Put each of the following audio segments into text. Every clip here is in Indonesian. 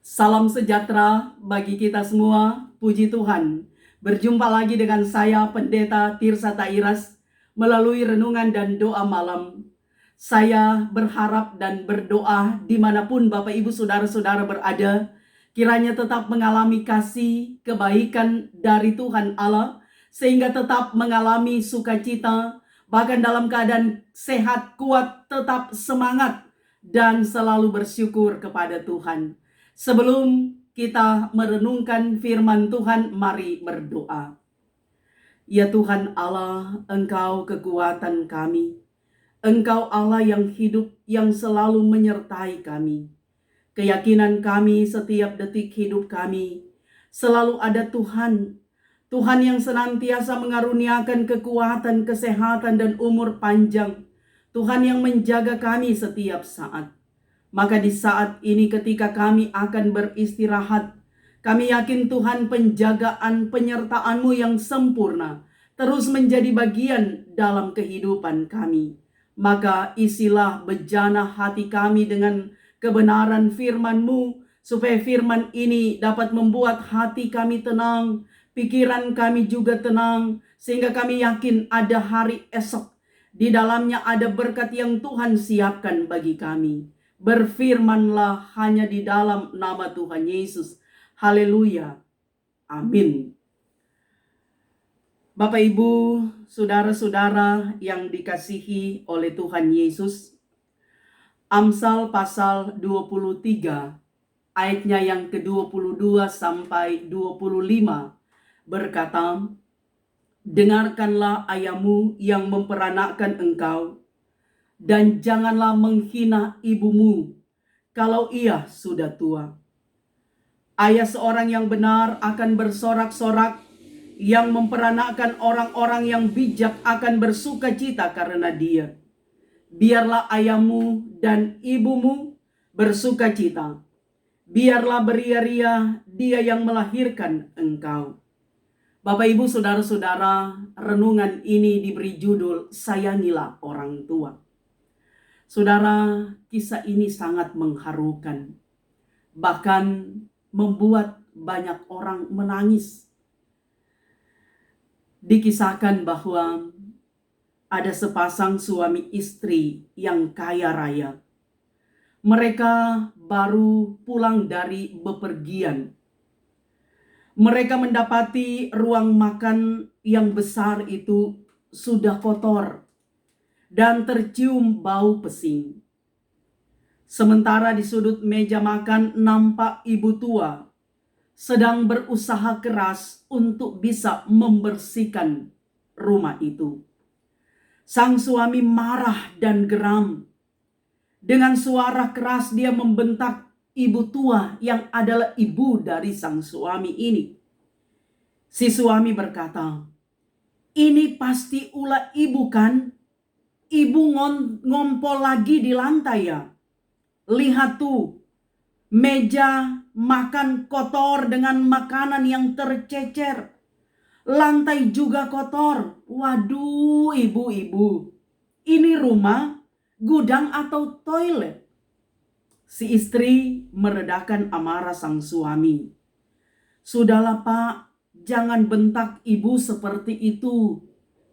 Salam sejahtera bagi kita semua, puji Tuhan. Berjumpa lagi dengan saya, Pendeta Tirsa Tairas, melalui renungan dan doa malam. Saya berharap dan berdoa dimanapun Bapak Ibu Saudara-saudara berada, kiranya tetap mengalami kasih, kebaikan dari Tuhan Allah, sehingga tetap mengalami sukacita, bahkan dalam keadaan sehat, kuat, tetap semangat, dan selalu bersyukur kepada Tuhan. Sebelum kita merenungkan firman Tuhan, mari berdoa. Ya Tuhan Allah, Engkau kekuatan kami. Engkau Allah yang hidup, yang selalu menyertai kami. Keyakinan kami setiap detik hidup kami, selalu ada Tuhan. Tuhan yang senantiasa mengaruniakan kekuatan, kesehatan, dan umur panjang. Tuhan yang menjaga kami setiap saat. Maka di saat ini ketika kami akan beristirahat, kami yakin Tuhan penjagaan penyertaan-Mu yang sempurna terus menjadi bagian dalam kehidupan kami. Maka isilah bejana hati kami dengan kebenaran firman-Mu, supaya firman ini dapat membuat hati kami tenang, pikiran kami juga tenang, sehingga kami yakin ada hari esok. Di dalamnya ada berkat yang Tuhan siapkan bagi kami. Berfirmanlah hanya di dalam nama Tuhan Yesus. Haleluya. Amin. Bapak Ibu, saudara-saudara yang dikasihi oleh Tuhan Yesus, Amsal pasal 23 ayatnya yang ke-22 sampai 25 berkata, "Dengarkanlah ayahmu yang memperanakkan engkau, dan janganlah menghina ibumu kalau ia sudah tua. Ayah seorang yang benar akan bersorak-sorak, yang memperanakkan orang-orang yang bijak akan bersuka cita karena dia. Biarlah ayahmu dan ibumu bersuka cita. Biarlah beria-ria dia yang melahirkan engkau." Bapak Ibu Saudara-saudara, renungan ini diberi judul "Sayangilah Orang Tua". Saudara, kisah ini sangat mengharukan, bahkan membuat banyak orang menangis. Dikisahkan bahwa ada sepasang suami istri yang kaya raya. Mereka baru pulang dari bepergian. Mereka mendapati ruang makan yang besar itu sudah kotor dan tercium bau pesing. Sementara di sudut meja makan nampak ibu tua sedang berusaha keras untuk bisa membersihkan rumah itu. Sang suami marah dan geram. Dengan suara keras dia membentak ibu tua yang adalah ibu dari sang suami ini. Si suami berkata, "Ini pasti ulah ibu kan? Ibu ngompol lagi di lantai ya? Lihat tuh, meja makan kotor dengan makanan yang tercecer. Lantai juga kotor. Waduh, ibu-ibu, ini rumah, gudang atau toilet?" Si istri meredakan amarah sang suami. "Sudahlah Pak, jangan bentak ibu seperti itu.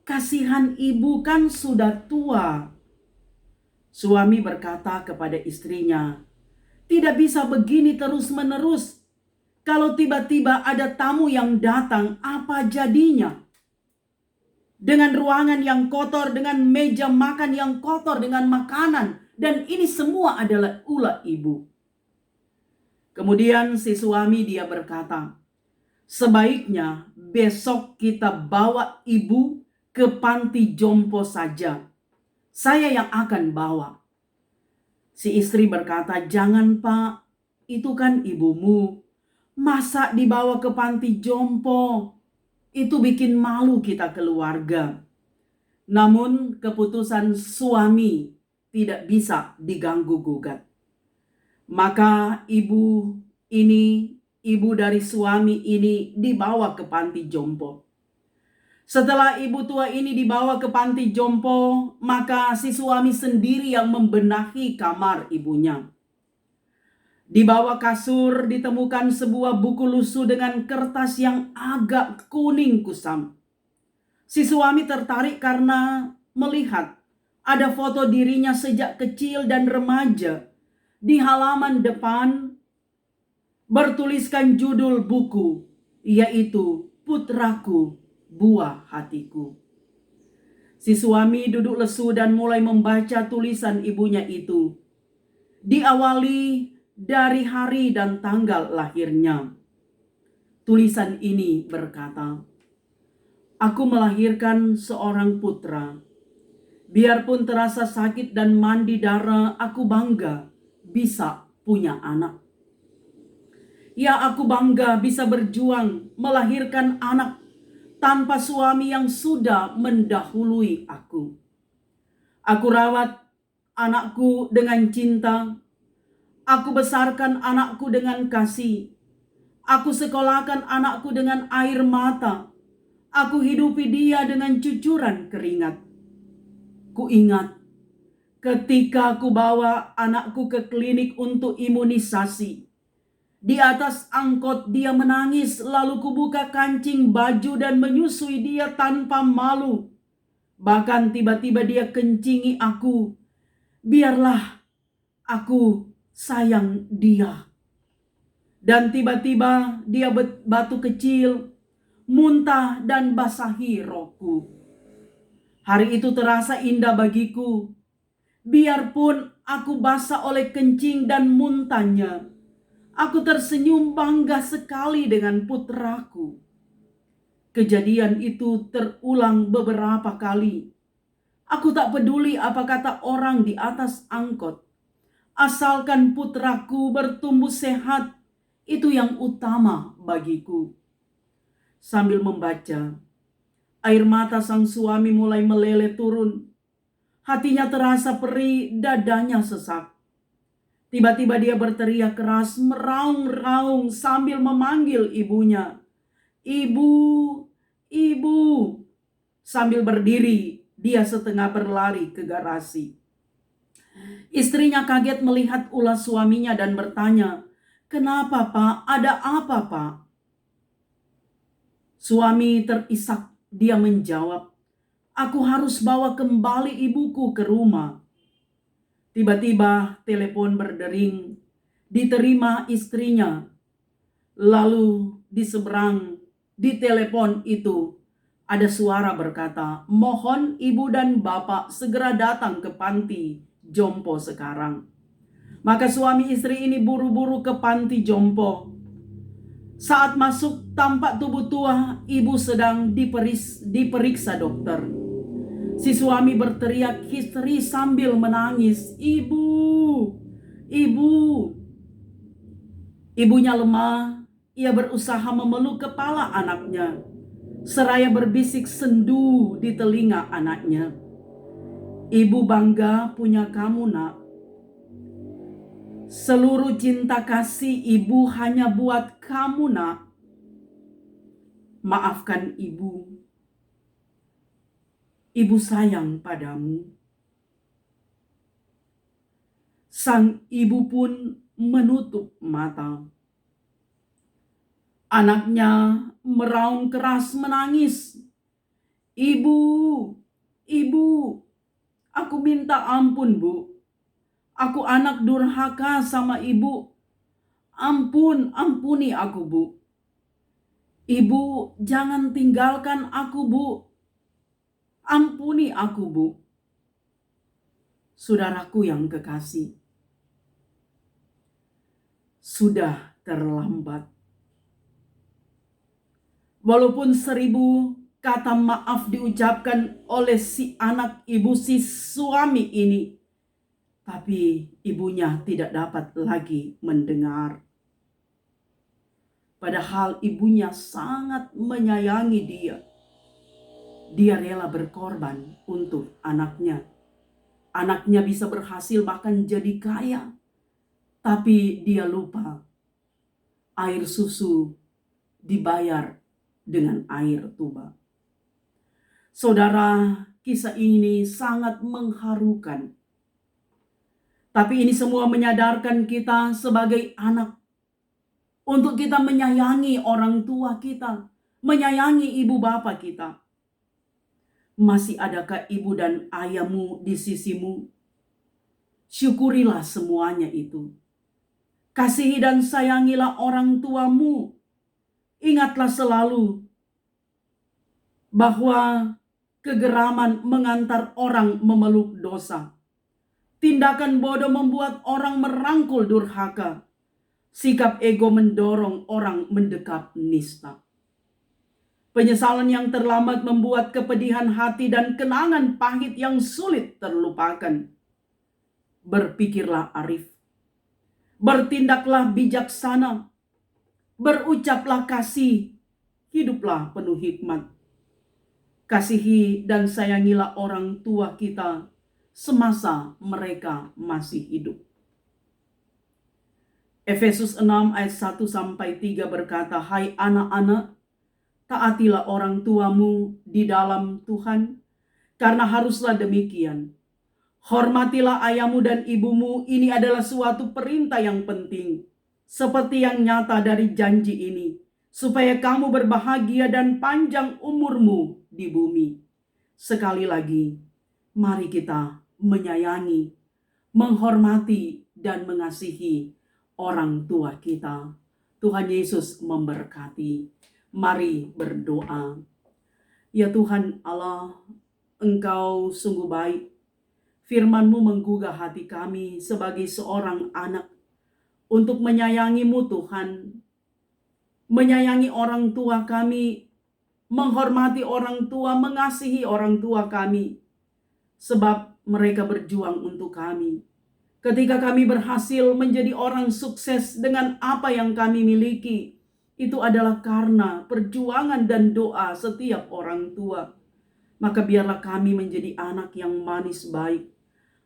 Kasihan ibu kan sudah tua." Suami berkata kepada istrinya, "Tidak bisa begini terus-menerus. Kalau tiba-tiba ada tamu yang datang, apa jadinya? Dengan ruangan yang kotor, dengan meja makan yang kotor, dengan makanan. Dan ini semua adalah ulah ibu." Kemudian si suami dia berkata, "Sebaiknya besok kita bawa ibu ke panti jompo saja. Saya yang akan bawa." Si istri berkata, "Jangan Pak, itu kan ibumu. Masa dibawa ke panti jompo? Itu bikin malu kita keluarga." Namun keputusan suami tidak bisa diganggu gugat. Maka ibu dari suami ini dibawa ke panti jompo. Setelah ibu tua ini dibawa ke panti jompo, maka si suami sendiri yang membenahi kamar ibunya. Di bawah kasur ditemukan sebuah buku lusuh dengan kertas yang agak kuning kusam. Si suami tertarik karena melihat ada foto dirinya sejak kecil dan remaja. Di halaman depan bertuliskan judul buku, yaitu Putraku, Buah Hatiku. Si suami duduk lesu dan mulai membaca tulisan ibunya itu. Diawali dari hari dan tanggal lahirnya. Tulisan ini berkata, "Aku melahirkan seorang putra. Biarpun terasa sakit dan mandi darah, aku bangga bisa punya anak. Ya, aku bangga bisa berjuang melahirkan anak tanpa suami yang sudah mendahului aku. Aku rawat anakku dengan cinta. Aku besarkan anakku dengan kasih. Aku sekolahkan anakku dengan air mata. Aku hidupi dia dengan cucuran keringat. Ku ingat ketika aku bawa anakku ke klinik untuk imunisasi. Di atas angkot dia menangis, lalu kubuka kancing baju dan menyusui dia tanpa malu. Bahkan tiba-tiba dia kencingi aku. Biarlah aku sayang dia. Dan tiba-tiba dia batu kecil, muntah dan basahi rohku. Hari itu terasa indah bagiku. Biarpun aku basah oleh kencing dan muntahnya, aku tersenyum bangga sekali dengan putraku. Kejadian itu terulang beberapa kali. Aku tak peduli apa kata orang di atas angkot. Asalkan putraku bertumbuh sehat, itu yang utama bagiku. Sambil membaca, air mata sang suami mulai meleleh turun. Hatinya terasa perih, dadanya sesak. Tiba-tiba dia berteriak keras, meraung-raung sambil memanggil ibunya. "Ibu, ibu." Sambil berdiri, dia setengah berlari ke garasi. Istrinya kaget melihat ulah suaminya dan bertanya, "Kenapa, Pak? Ada apa, Pak?" Suami terisak, dia menjawab, "Aku harus bawa kembali ibuku ke rumah." Tiba-tiba telepon berdering, diterima istrinya. Lalu di seberang di telepon itu ada suara berkata, "Mohon ibu dan bapak segera datang ke panti jompo sekarang." Maka suami istri ini buru-buru ke panti jompo. Saat masuk, tampak tubuh tua ibu sedang diperiksa dokter. Si suami berteriak histeris sambil menangis, "Ibu, ibu." Ibunya lemah, ia berusaha memeluk kepala anaknya, seraya berbisik sendu di telinga anaknya, "Ibu bangga punya kamu, Nak. Seluruh cinta kasih ibu hanya buat kamu, Nak. Maafkan ibu. Ibu sayang padamu." Sang ibu pun menutup mata. Anaknya meraung keras menangis, "Ibu, ibu, aku minta ampun, Bu. Aku anak durhaka sama ibu. Ampuni aku, Bu. Ibu jangan tinggalkan aku, Bu. Ampuni aku, Bu." Saudaraku yang kekasih, sudah terlambat. Walaupun 1000 kata maaf diucapkan oleh si anak ibu si suami ini, tapi ibunya tidak dapat lagi mendengar. Padahal ibunya sangat menyayangi dia. Dia rela berkorban untuk anaknya. Anaknya bisa berhasil bahkan jadi kaya. Tapi dia lupa air susu dibayar dengan air tuba. Saudara, kisah ini sangat mengharukan. Tapi ini semua menyadarkan kita sebagai anak untuk kita menyayangi orang tua kita, menyayangi ibu bapa kita. Masih adakah ibu dan ayahmu di sisimu? Syukurilah semuanya itu. Kasihi dan sayangilah orang tuamu. Ingatlah selalu bahwa kegeraman mengantar orang memeluk dosa. Tindakan bodoh membuat orang merangkul durhaka. Sikap ego mendorong orang mendekap nista. Penyesalan yang terlambat membuat kepedihan hati dan kenangan pahit yang sulit terlupakan. Berpikirlah arif. Bertindaklah bijaksana. Berucaplah kasih. Hiduplah penuh hikmat. Kasihi dan sayangilah orang tua kita semasa mereka masih hidup. Efesus 6 ayat 1-3 berkata, "Hai anak-anak, taatilah orang tuamu di dalam Tuhan, karena haruslah demikian. Hormatilah ayahmu dan ibumu, ini adalah suatu perintah yang penting, seperti yang nyata dari janji ini, supaya kamu berbahagia dan panjang umurmu di bumi." Sekali lagi, mari kita menyayangi, menghormati, dan mengasihi orang tua kita. Tuhan Yesus memberkati. Mari berdoa. Ya Tuhan Allah, Engkau sungguh baik. Firman-Mu menggugah hati kami sebagai seorang anak untuk menyayangi-Mu Tuhan. Menyayangi orang tua kami, menghormati orang tua, mengasihi orang tua kami. Sebab mereka berjuang untuk kami. Ketika kami berhasil menjadi orang sukses dengan apa yang kami miliki, itu adalah karena perjuangan dan doa setiap orang tua. Maka biarlah kami menjadi anak yang manis baik,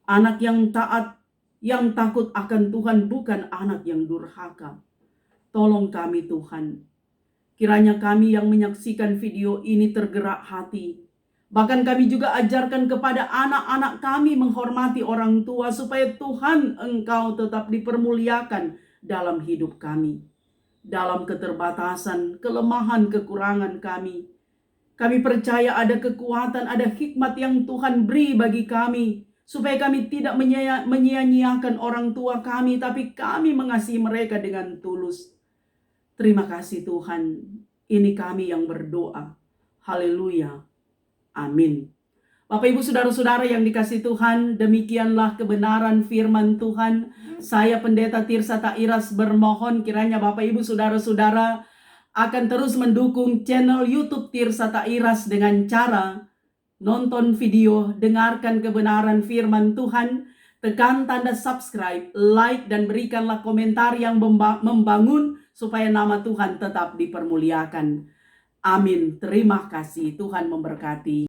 anak yang taat, yang takut akan Tuhan, bukan anak yang durhaka. Tolong kami Tuhan. Kiranya kami yang menyaksikan video ini tergerak hati. Bahkan kami juga ajarkan kepada anak-anak kami menghormati orang tua, supaya Tuhan Engkau tetap dipermuliakan dalam hidup kami. Dalam keterbatasan, kelemahan, kekurangan kami. Kami percaya ada kekuatan, ada hikmat yang Tuhan beri bagi kami, supaya kami tidak menyia-nyiakan orang tua kami, tapi kami mengasihi mereka dengan tulus. Terima kasih Tuhan. Ini kami yang berdoa. Haleluya. Amin. Bapak Ibu saudara-saudara yang dikasihi Tuhan, demikianlah kebenaran firman Tuhan. Saya Pendeta Tirsa Tairas bermohon kiranya Bapak Ibu saudara-saudara akan terus mendukung channel YouTube Tirsa Tairas dengan cara nonton video, dengarkan kebenaran firman Tuhan, tekan tanda subscribe, like, dan berikanlah komentar yang membangun supaya nama Tuhan tetap dipermuliakan. Amin. Terima kasih. Tuhan memberkati.